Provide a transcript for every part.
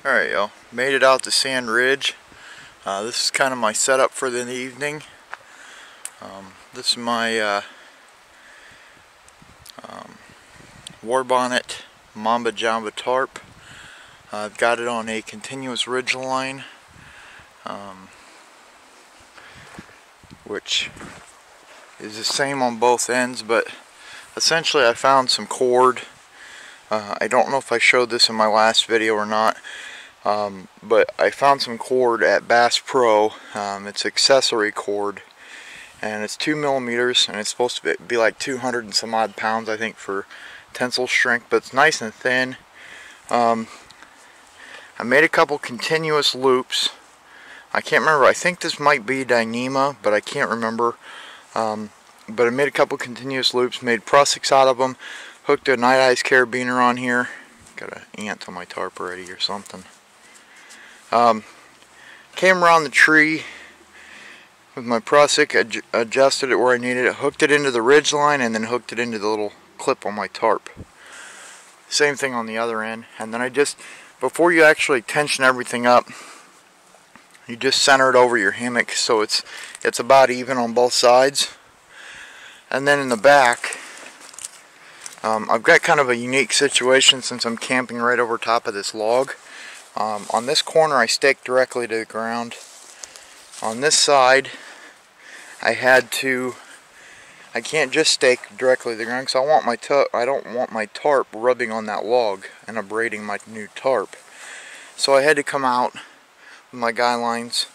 Alright, y'all, made it out to Sand Ridge. This is kind of my setup for the evening. This is my War Bonnet Mamba Jamba tarp. I've got it on a continuous ridge line, which is the same on both ends, but essentially I found some cord. I don't know if I showed this in my last video or not, but I found some cord at Bass Pro. It's accessory cord, and it's 2 millimeters, and it's supposed to be like 200 and some odd pounds, I think, for tensile strength, but it's nice and thin. I made a couple continuous loops. I can't remember, I think this might be Dyneema, but I can't remember. But I made a couple continuous loops, made prusiks out of them, hooked a Night Eyes carabiner on here. Got an ant on my tarp already or something. Came around the tree with my prusik, adjusted it where I needed it, hooked it into the ridge line, and then hooked it into the little clip on my tarp. Same thing on the other end. And then I just, before you actually tension everything up, you just center it over your hammock so it's about even on both sides. And then in the back, I've got kind of a unique situation since I'm camping right over top of this log. On this corner I staked directly to the ground. On this side I can't just stake directly to the ground because I don't want my tarp rubbing on that log and abrading my new tarp. So I had to come out with my guy lines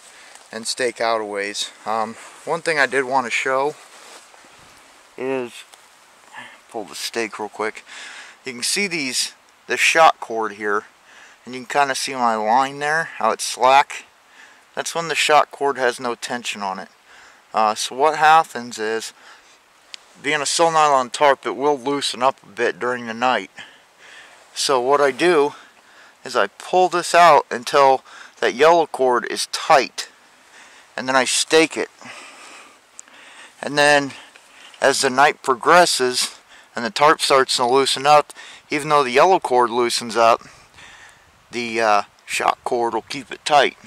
and stake out a ways. One thing I did want to show is, pull the stake real quick. You can see this shot cord here, and you can kind of see my line there, how it's slack. That's when the shot cord has no tension on it. So what happens is, being a sill nylon tarp, it will loosen up a bit during the night. So what I do is I pull this out until that yellow cord is tight, and then I stake it. And then as the night progresses and the tarp starts to loosen up, even though the yellow cord loosens up, the shot cord will keep it tight.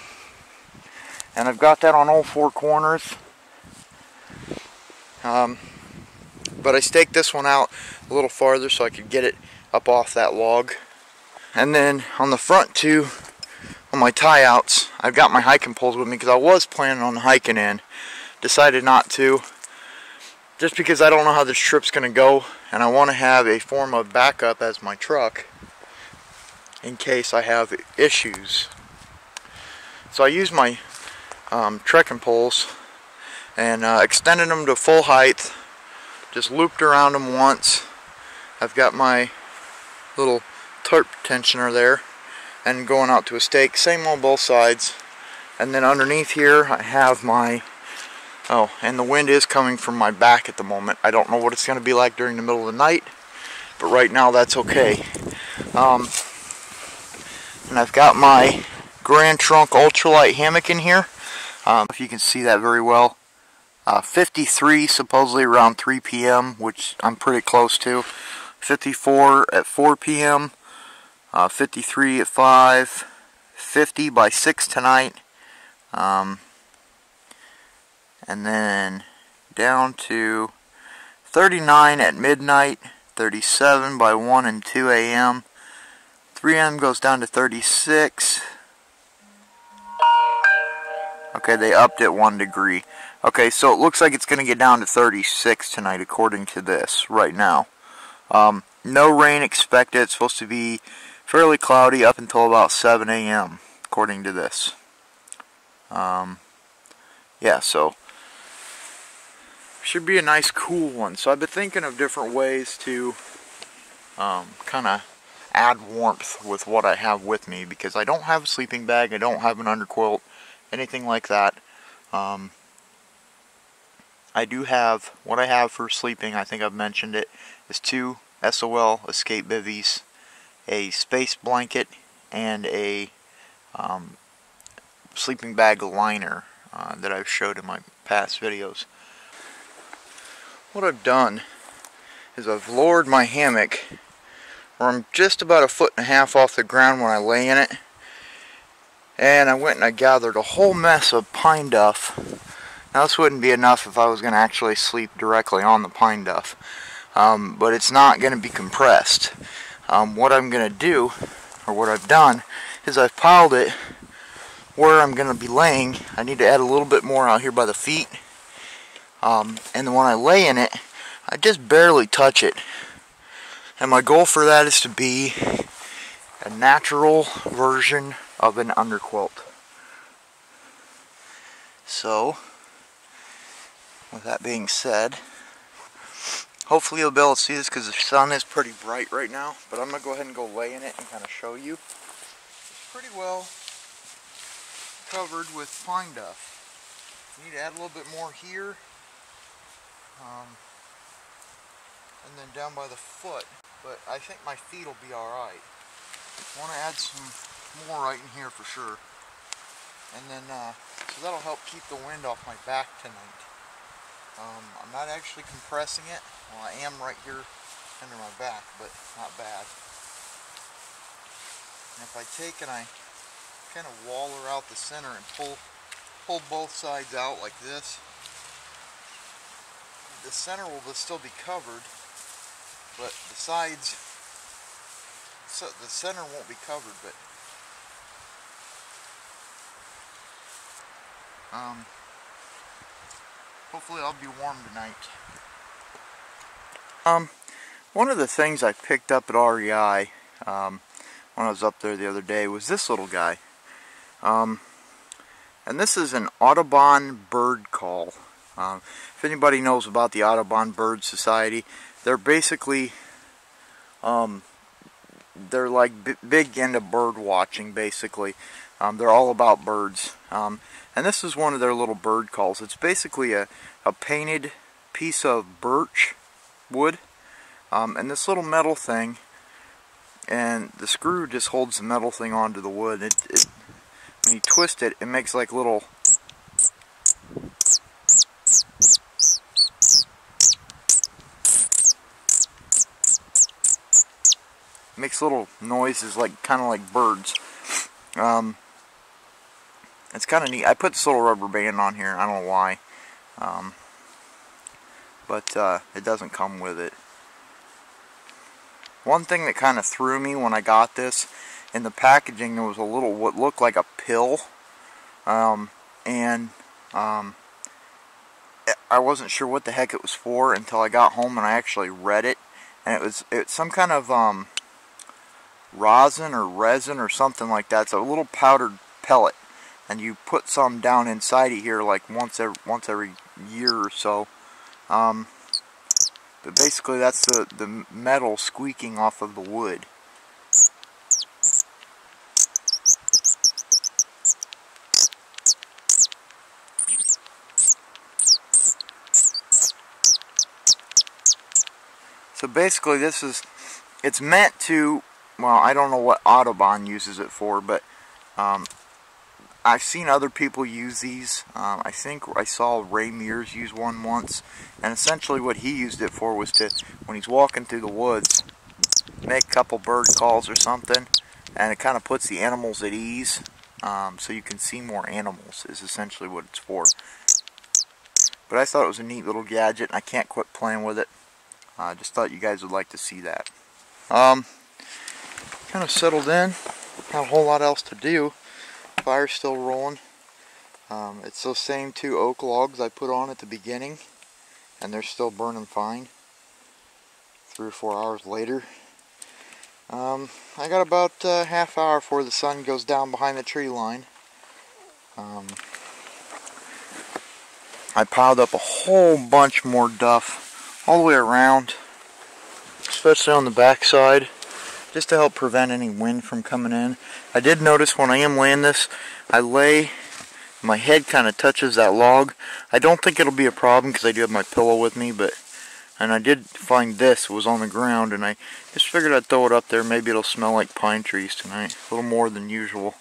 And I've got that on all four corners. But I staked this one out a little farther so I could get it up off that log. And then on the front too, on my tie outs, I've got my hiking poles with me because I was planning on hiking in. Decided not to, just because I don't know how this trip's going to go, and I want to have a form of backup as my truck in case I have issues. So I used my trekking poles and extended them to full height, just looped around them once. I've got my little tarp tensioner there and going out to a stake, same on both sides. And then underneath here I have my, oh, and the wind is coming from my back at the moment. I don't know what it's going to be like during the middle of the night, but right now that's okay. And I've got my Grand Trunk ultralight hammock in here. If you can see that very well. 53 supposedly around 3 p.m., which I'm pretty close to. 54 at 4 p.m. 53 at 5. 50 by 6 tonight. And then down to 39 at midnight, 37 by 1 and 2 a.m. 3 a.m. goes down to 36. Okay, they upped it 1 degree. Okay, so it looks like it's going to get down to 36 tonight according to this right now. No rain expected. It's supposed to be fairly cloudy up until about 7 a.m. according to this. Yeah, so should be a nice cool one. So I've been thinking of different ways to kind of add warmth with what I have with me, because I don't have a sleeping bag, I don't have an underquilt, anything like that. I do have, what I have for sleeping, I think I've mentioned it, is 2 SOL escape bivvies, a space blanket, and a sleeping bag liner that I've showed in my past videos. What I've done is I've lowered my hammock where I'm just about 1.5 feet off the ground when I lay in it, and I went and I gathered a whole mess of pine duff. Now this wouldn't be enough if I was going to actually sleep directly on the pine duff, but it's not going to be compressed. What I'm going to do, or what I've done, is I've piled it where I'm going to be laying. I need to add a little bit more out here by the feet, and then when I lay in it, I just barely touch it. And my goal for that is to be a natural version of an underquilt. So, with that being said, hopefully you'll be able to see this because the sun is pretty bright right now, but I'm going to go ahead and go lay in it and kind of show you. It's pretty well covered with pine duff. You need to add a little bit more here, and then down by the foot, but I think my feet will be alright. I want to add some more right in here for sure, and then so that'll help keep the wind off my back tonight. I'm not actually compressing it. Well, I am right here under my back, but not bad. And if I take and I kind of waller out the center and pull both sides out like this, the center will still be covered, but the sides, so the center won't be covered, but hopefully I'll be warm tonight. One of the things I picked up at REI when I was up there the other day was this little guy. And this is an Audubon bird call. If anybody knows about the Audubon Bird Society, they're basically they're like big into bird watching, basically. They're all about birds. And this is one of their little bird calls. It's basically a painted piece of birch wood, and this little metal thing, and the screw just holds the metal thing onto the wood. When you twist it, it makes like little noises, like kind of like birds. It's kind of neat. I put this little rubber band on here. I don't know why, but it doesn't come with it. One thing that kind of threw me when I got this, in the packaging there was a little what looked like a pill, and I wasn't sure what the heck it was for until I got home and I actually read it, and it's some kind of rosin or resin or something like that. It's a little powdered pellet, and you put some down inside of here like once every year or so. But basically that's the metal squeaking off of the wood. So basically it's meant to, well, I don't know what Audubon uses it for, but I've seen other people use these. I think I saw Ray Mears use one once, and essentially what he used it for was to, when he's walking through the woods, make a couple bird calls or something, and it kind of puts the animals at ease, so you can see more animals is essentially what it's for. But I thought it was a neat little gadget, and I can't quit playing with it. I just thought you guys would like to see that. Kind of settled in, not a whole lot else to do. Fire's still rolling. It's those same 2 oak logs I put on at the beginning, and they're still burning fine 3 or 4 hours later. I got about a half hour before the sun goes down behind the tree line. I piled up a whole bunch more duff all the way around, especially on the back side, just to help prevent any wind from coming in. I did notice when I am laying this, my head kind of touches that log. I don't think it'll be a problem because I do have my pillow with me, and I did find this was on the ground, and I just figured I'd throw it up there. Maybe it'll smell like pine trees tonight, a little more than usual.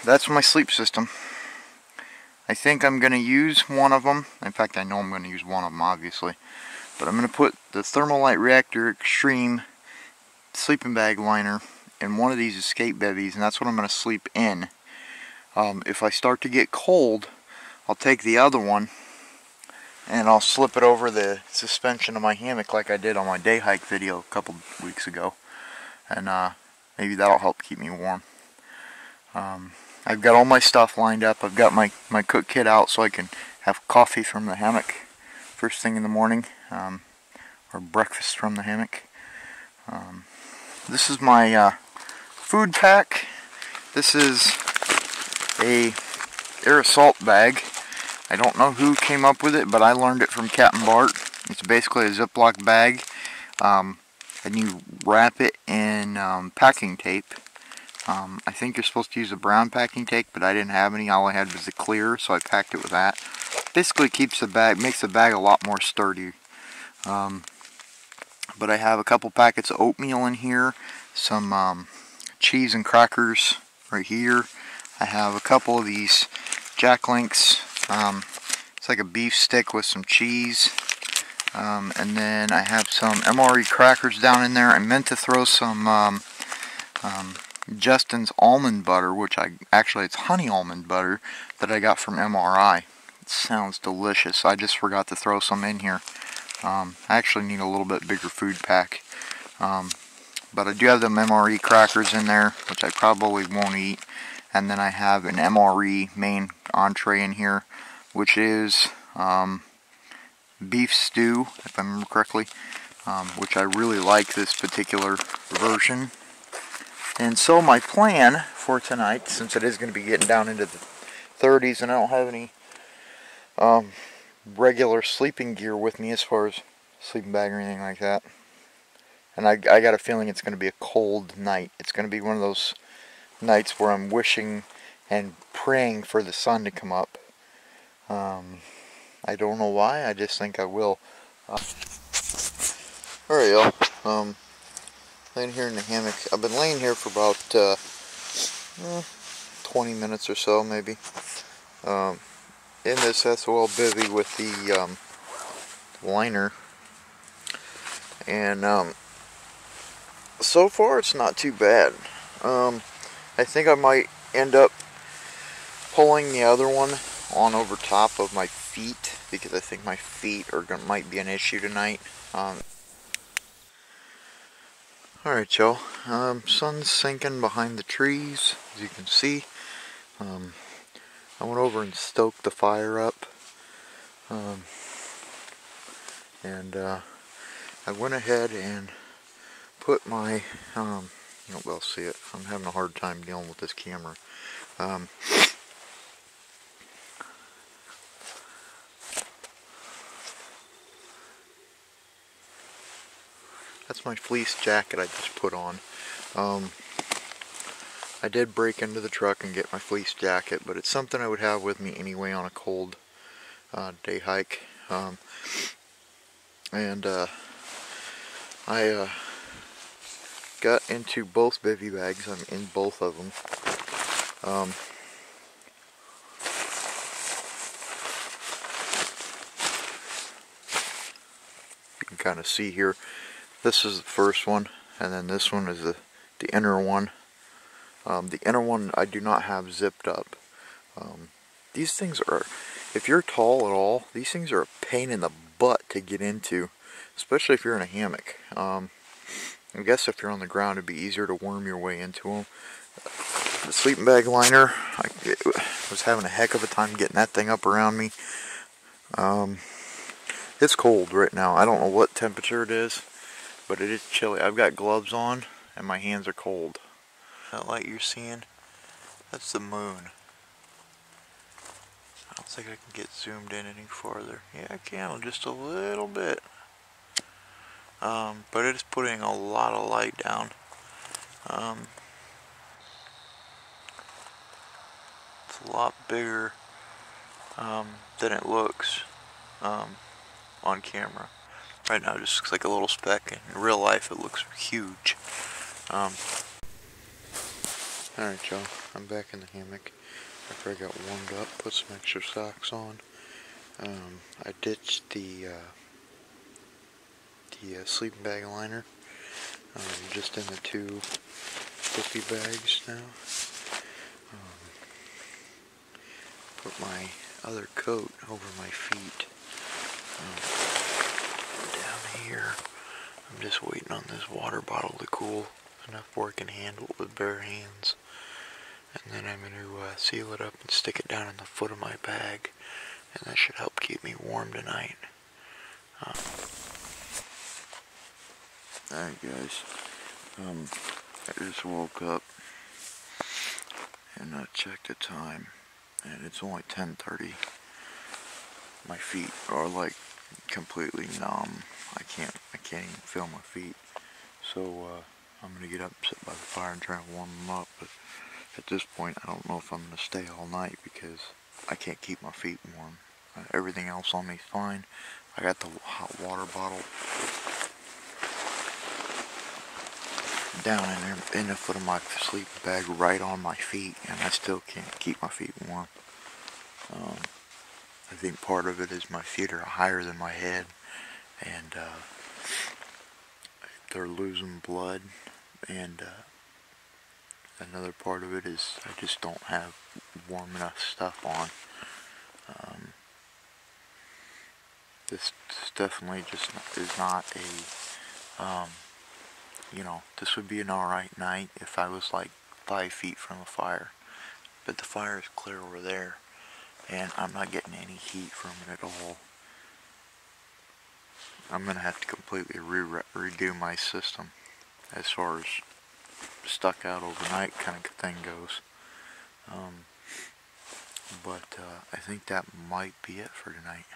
That's my sleep system. I think I'm going to use one of them. In fact, I know I'm going to use one of them, obviously. But I'm going to put the Thermalite Reactor Extreme sleeping bag liner in one of these escape bevies, and that's what I'm going to sleep in. If I start to get cold, I'll take the other one and I'll slip it over the suspension of my hammock like I did on my day hike video a couple weeks ago, and maybe that'll help keep me warm. I've got all my stuff lined up. I've got my cook kit out so I can have coffee from the hammock first thing in the morning, or breakfast from the hammock. This is my food pack. This is a aerosol bag. I don't know who came up with it, but I learned it from Captain Bart. It's basically a Ziploc bag, and you wrap it in packing tape. I think you're supposed to use a brown packing tape, but I didn't have any. All I had was the clear, so I packed it with that. Basically keeps the bag, makes the bag a lot more sturdy. But I have a couple packets of oatmeal in here, some cheese and crackers right here. I have a couple of these Jack Links. It's like a beef stick with some cheese. And then I have some MRE crackers down in there. I meant to throw some Justin's almond butter, which actually it's honey almond butter that I got from MRI. It sounds delicious. I just forgot to throw some in here. I actually need a little bit bigger food pack. But I do have them MRE crackers in there, which I probably won't eat. And then I have an MRE main entree in here, which is beef stew, if I remember correctly, which I really like this particular version. And so my plan for tonight, since it is going to be getting down into the 30s and I don't have any regular sleeping gear with me as far as sleeping bag or anything like that, and I got a feeling it's going to be a cold night. It's going to be one of those nights where I'm wishing and praying for the sun to come up. I don't know why, I just think I will. Alright y'all, laying here in the hammock. I've been laying here for about 20 minutes or so maybe, in this SOL bivvy with the liner, and so far it's not too bad. I think I might end up pulling the other one on over top of my feet, because I think my feet might be an issue tonight. Alright y'all, sun's sinking behind the trees, as you can see. I went over and stoked the fire up, and I went ahead and put my, you won't be able to see it, I'm having a hard time dealing with this camera. That's my fleece jacket I just put on. I did break into the truck and get my fleece jacket, but it's something I would have with me anyway on a cold day hike. I got into both bivvy bags. I'm in both of them. You can kind of see here. This is the first one, and then this one is the inner one. The inner one I do not have zipped up. These things are, if you're tall at all, these things are a pain in the butt to get into, especially if you're in a hammock. I guess if you're on the ground it'd be easier to worm your way into them. The sleeping bag liner, I was having a heck of a time getting that thing up around me. It's cold right now. I don't know what temperature it is, but it is chilly. I've got gloves on and my hands are cold. That light you're seeing, that's the moon. I don't think I can get zoomed in any farther. Yeah, I can, just a little bit. But it is putting a lot of light down. It's a lot bigger than it looks on camera. Right now it just looks like a little speck. In real life it looks huge. Alright y'all, I'm back in the hammock after I got warmed up, put some extra socks on. I ditched the sleeping bag liner, just in the two fluffy bags now. Put my other coat over my feet. Down here, I'm just waiting on this water bottle to cool enough where I can handle it with bare hands. And then I'm going to seal it up and stick it down in the foot of my bag. And that should help keep me warm tonight. Alright guys, I just woke up and checked the time, and it's only 10:30. My feet are like completely numb. I can't even feel my feet. So I'm gonna get up and sit by the fire and try to warm them up. But at this point, I don't know if I'm gonna stay all night because I can't keep my feet warm. Everything else on me is fine. I got the hot water bottle down in the foot of my sleeping bag, right on my feet, and I still can't keep my feet warm. I think part of it is my feet are higher than my head, and they're losing blood, and another part of it is I just don't have warm enough stuff on. This definitely just is not a, you know, this would be an alright night if I was like 5 feet from a fire. But the fire is clear over there, and I'm not getting any heat from it at all. I'm going to have to completely redo my system as far as stuck out overnight kind of thing goes. But I think that might be it for tonight.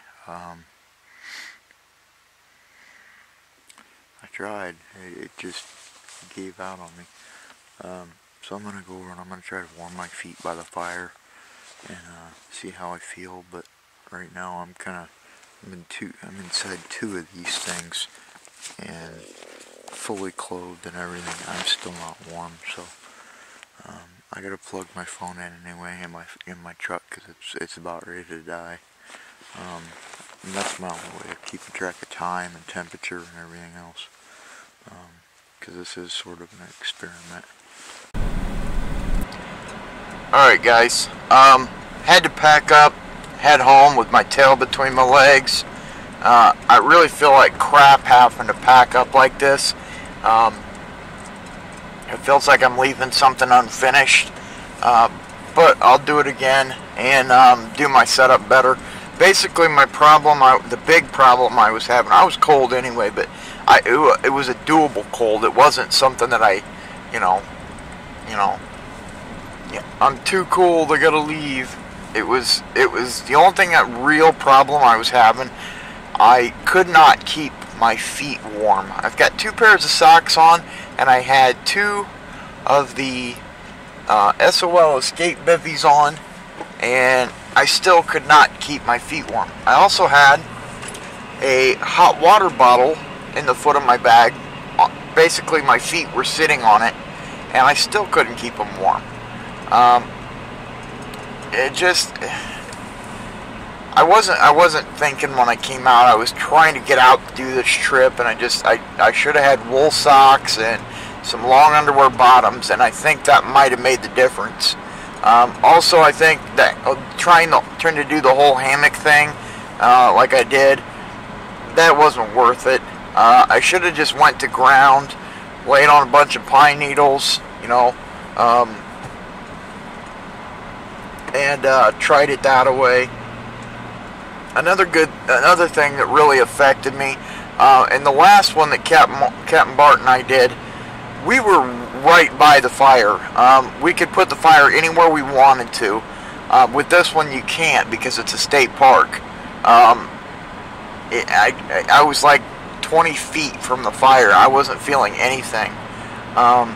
I tried. It just gave out on me. So I'm going to go over and I'm going to try to warm my feet by the fire and see how I feel. But right now I'm inside 2 of these things and fully clothed and everything. I'm still not warm, so I gotta plug my phone in anyway in my truck because it's about ready to die. And that's my only way of keeping track of time and temperature and everything else. Because this is sort of an experiment. Alright guys, had to pack up, head home with my tail between my legs. I really feel like crap having to pack up like this. It feels like I'm leaving something unfinished, but I'll do it again and do my setup better. Basically my problem, the big problem I was having, I was cold anyway, but it was a doable cold. It wasn't something that I, I'm too cold, I gotta leave. It was the only thing, that real problem I was having. I could not keep my feet warm. I've got 2 pairs of socks on, and I had 2 of the SOL escape bivvies on, and I still could not keep my feet warm. I also had a hot water bottle in the foot of my bag. Basically my feet were sitting on it, and I still couldn't keep them warm. I wasn't thinking when I came out. I was trying to get out to do this trip, and I should have had wool socks and some long underwear bottoms, and I think that might have made the difference. Also, I think that trying to do the whole hammock thing, like I did, that wasn't worth it. I should have just went to ground, laid on a bunch of pine needles, and tried it that way. Another thing that really affected me, in the last one that Captain Bart and I did, we were right by the fire. We could put the fire anywhere we wanted to. With this one you can't because it's a state park. I was like 20 feet from the fire. I wasn't feeling anything. A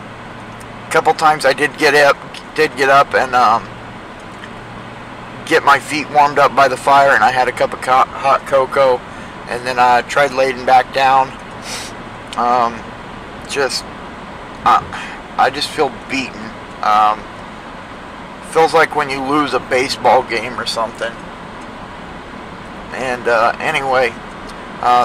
couple times I did get up and get my feet warmed up by the fire, and I had a cup of hot cocoa, and then I tried laying back down. I just feel beaten. Feels like when you lose a baseball game or something. And anyway,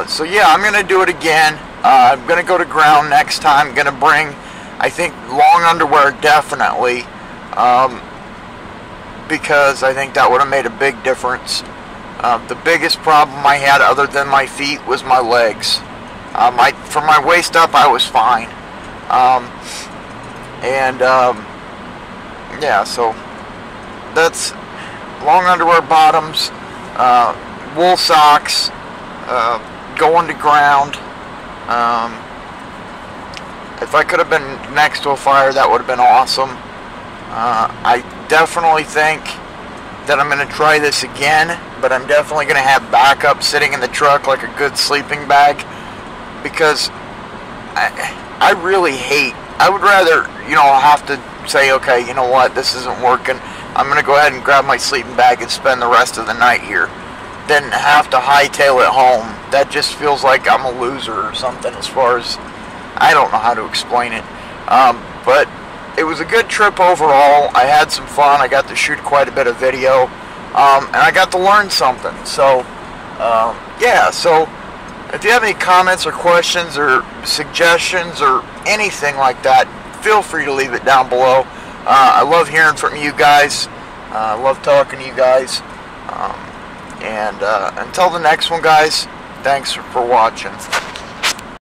so yeah, I'm gonna do it again. I'm gonna go to ground next time. I'm gonna bring I think long underwear definitely, because I think that would have made a big difference. The biggest problem I had other than my feet was my legs. From my waist up I was fine. Yeah, so that's long underwear, bottoms, wool socks, go underground. If I could have been next to a fire, that would have been awesome. I definitely think that I'm going to try this again, but I'm definitely going to have backup sitting in the truck like a good sleeping bag, because I really hate, I would rather, you know, have to say, okay, you know what, this isn't working, I'm going to go ahead and grab my sleeping bag and spend the rest of the night here, than have to hightail it home. That just feels like I'm a loser or something, as far as, I don't know how to explain it. But it was a good trip overall. I had some fun. I got to shoot quite a bit of video, and I got to learn something. So yeah, so if you have any comments or questions or suggestions or anything like that, feel free to leave it down below. I love hearing from you guys. I love talking to you guys. And until the next one, guys, thanks for watching.